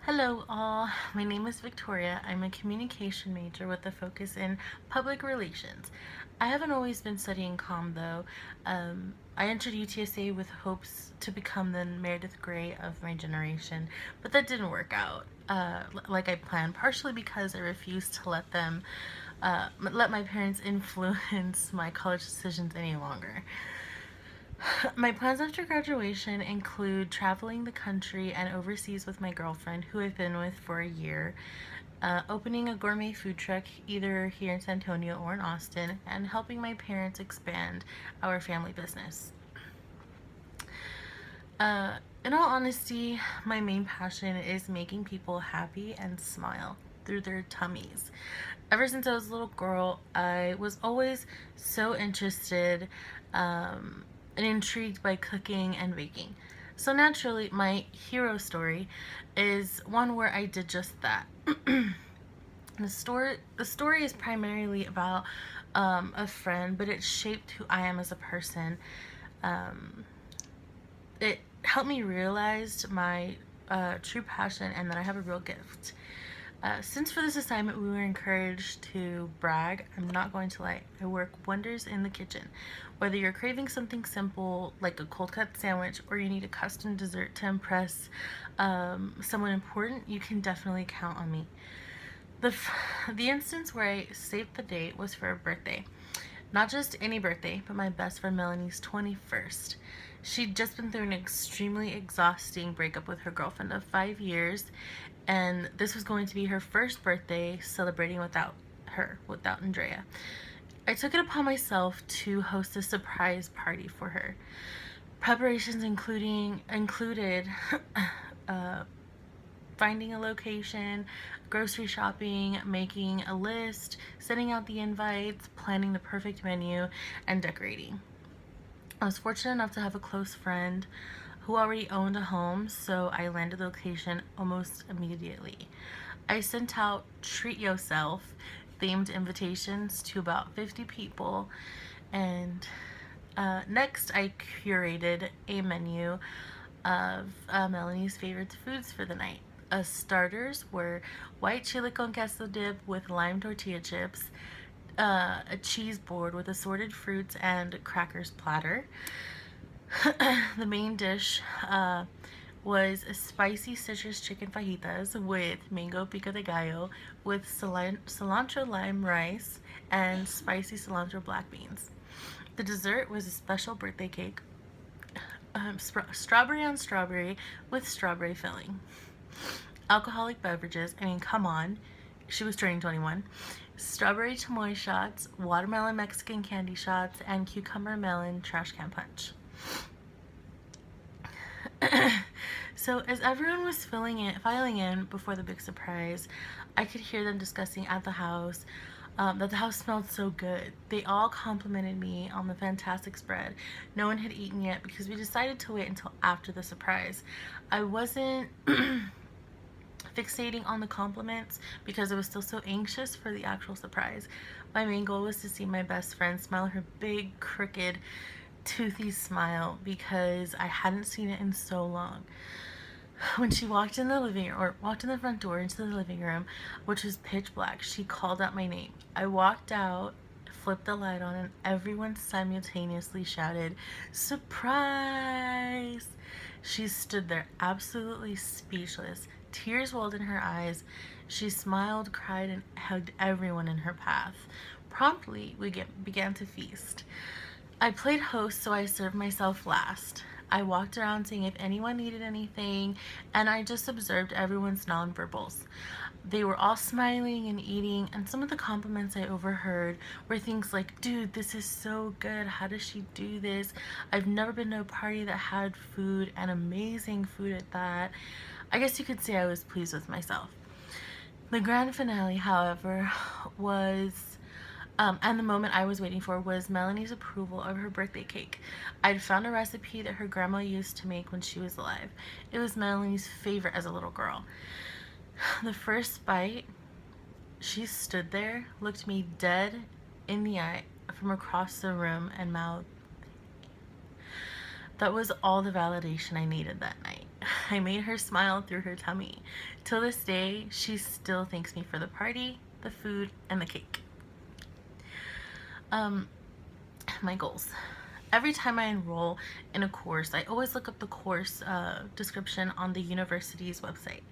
Hello all, my name is Victoria. I'm a communication major with a focus in public relations. I haven't always been studying comm though. I entered UTSA with hopes to become the Meredith Grey of my generation, but that didn't work out like I planned, partially because I refused to let my parents influence my college decisions any longer. My plans after graduation include traveling the country and overseas with my girlfriend, who I've been with for a year, opening a gourmet food truck either here in San Antonio or in Austin, and helping my parents expand our family business. In all honesty, my main passion is making people happy and smile through their tummies. Ever since I was a little girl, I was always so interested and intrigued by cooking and baking. So naturally, my hero story is one where I did just that. The story is primarily about a friend, but it shaped who I am as a person. Um, it helped me realize my true passion and that I have a real gift. Since for this assignment we were encouraged to brag, I'm not going to lie, I work wonders in the kitchen. Whether you're craving something simple like a cold cut sandwich or you need a custom dessert to impress someone important, you can definitely count on me. The instance where I saved the date was for a birthday. Not just any birthday, but my best friend Melanie's 21st. She'd just been through an extremely exhausting breakup with her girlfriend of 5 years, and this was going to be her first birthday celebrating without Andrea. I took it upon myself to host a surprise party for her. Preparations included uh, finding a location, grocery shopping, making a list, sending out the invites, planning the perfect menu, and decorating. I was fortunate enough to have a close friend who already owned a home, so I landed the location almost immediately. I sent out treat yourself themed invitations to about 50 people, and next I curated a menu of Melanie's favorite foods for the night. Starters were white chili con queso dip with lime tortilla chips, a cheese board with assorted fruits and crackers platter. The main dish was spicy citrus chicken fajitas with mango pico de gallo with cilantro lime rice and spicy cilantro black beans. The dessert was a special birthday cake, strawberry on strawberry with strawberry filling. Alcoholic beverages, I mean, come on, she was turning 21. Strawberry chamoy shots, watermelon Mexican candy shots, and cucumber melon trash can punch. So as everyone was filing in before the big surprise, I could hear them discussing at the house that the house smelled so good. They all complimented me on the fantastic spread. No one had eaten yet because we decided to wait until after the surprise. I wasn't fixating on the compliments because I was still so anxious for the actual surprise. My main goal was to see my best friend smile her big, crooked, toothy smile because I hadn't seen it in so long. When she walked in the front door into the living room, which was pitch black, she called out my name. I walked out, flipped the light on, and everyone simultaneously shouted, "Surprise!" She stood there absolutely speechless. Tears welled in her eyes. She smiled, cried, and hugged everyone in her path. Promptly, we began to feast. I played host, so I served myself last. I walked around seeing if anyone needed anything, and I just observed everyone's nonverbals. They were all smiling and eating, and some of the compliments I overheard were things like, "Dude, this is so good. How does she do this? I've never been to a party that had food, and amazing food at that." I guess you could say I was pleased with myself. The grand finale, however, and the moment I was waiting for was Melanie's approval of her birthday cake. I'd found a recipe that her grandma used to make when she was alive. It was Melanie's favorite as a little girl. The first bite, she stood there, looked me dead in the eye from across the room, and mouthed, "That was all the validation I needed that night." I made her smile through her tummy. Till this day, she still thanks me for the party, the food, and the cake. Um, my goals. Every time I enroll in a course, I always look up the course description on the university's website.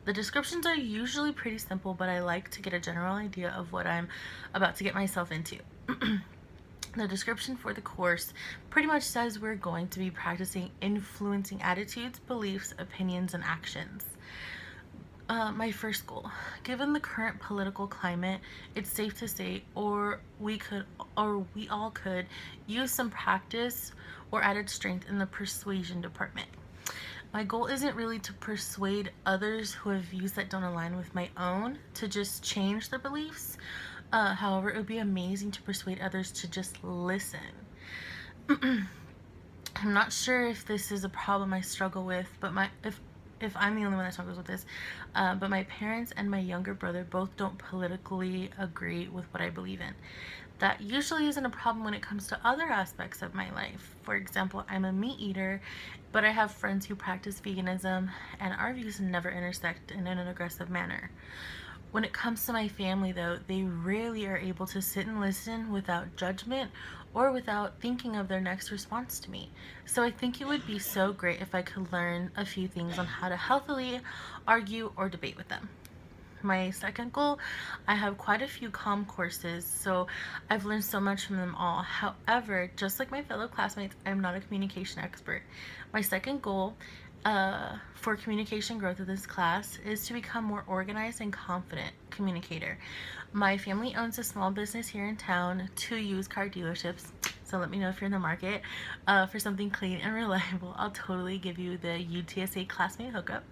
The descriptions are usually pretty simple, but I like to get a general idea of what I'm about to get myself into. The description for the course pretty much says we're going to be practicing influencing attitudes, beliefs, opinions, and actions. My first goal. Given the current political climate, it's safe to say, we all could use some practice or added strength in the persuasion department. My goal isn't really to persuade others who have views that don't align with my own to just change their beliefs. However, it would be amazing to persuade others to just listen. I'm not sure if this is a problem I struggle with, but if I'm the only one that struggles with this, but my parents and my younger brother both don't politically agree with what I believe in. That usually isn't a problem when it comes to other aspects of my life. For example, I'm a meat eater, but I have friends who practice veganism, and our views never intersect in an aggressive manner. When it comes to my family, though, they rarely are able to sit and listen without judgment or without thinking of their next response to me. So I think it would be so great if I could learn a few things on how to healthily argue or debate with them. My second goal, I have quite a few comm courses, so I've learned so much from them all. However, just like my fellow classmates, I'm not a communication expert. My second goal for communication growth of this class is to become more organized and confident communicator. My family owns a small business here in town, 2 used car dealerships, so let me know if you're in the market for something clean and reliable. I'll totally give you the UTSA classmate hookup.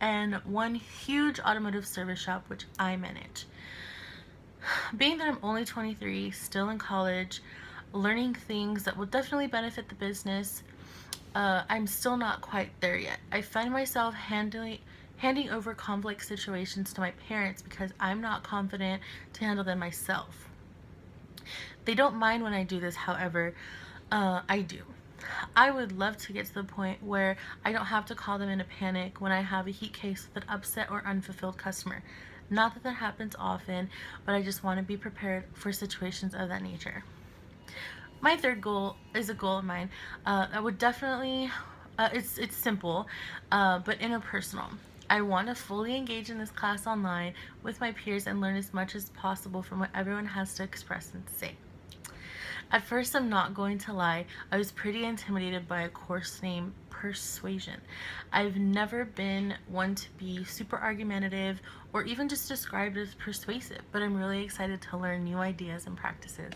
And 1 huge automotive service shop, which I manage. Being that I'm only 23, still in college, learning things that will definitely benefit the business, I'm still not quite there yet. I find myself handing over complex situations to my parents because I'm not confident to handle them myself. They don't mind when I do this, however, I do. I would love to get to the point where I don't have to call them in a panic when I have a heat case with an upset or unfulfilled customer. Not that that happens often, but I just want to be prepared for situations of that nature. My third goal is a goal of mine. I would definitely, it's simple, but interpersonal. I want to fully engage in this class online with my peers and learn as much as possible from what everyone has to express and say. At first, I'm not going to lie, I was pretty intimidated by a course named Persuasion. I've never been one to be super argumentative or even just described as persuasive, but I'm really excited to learn new ideas and practices.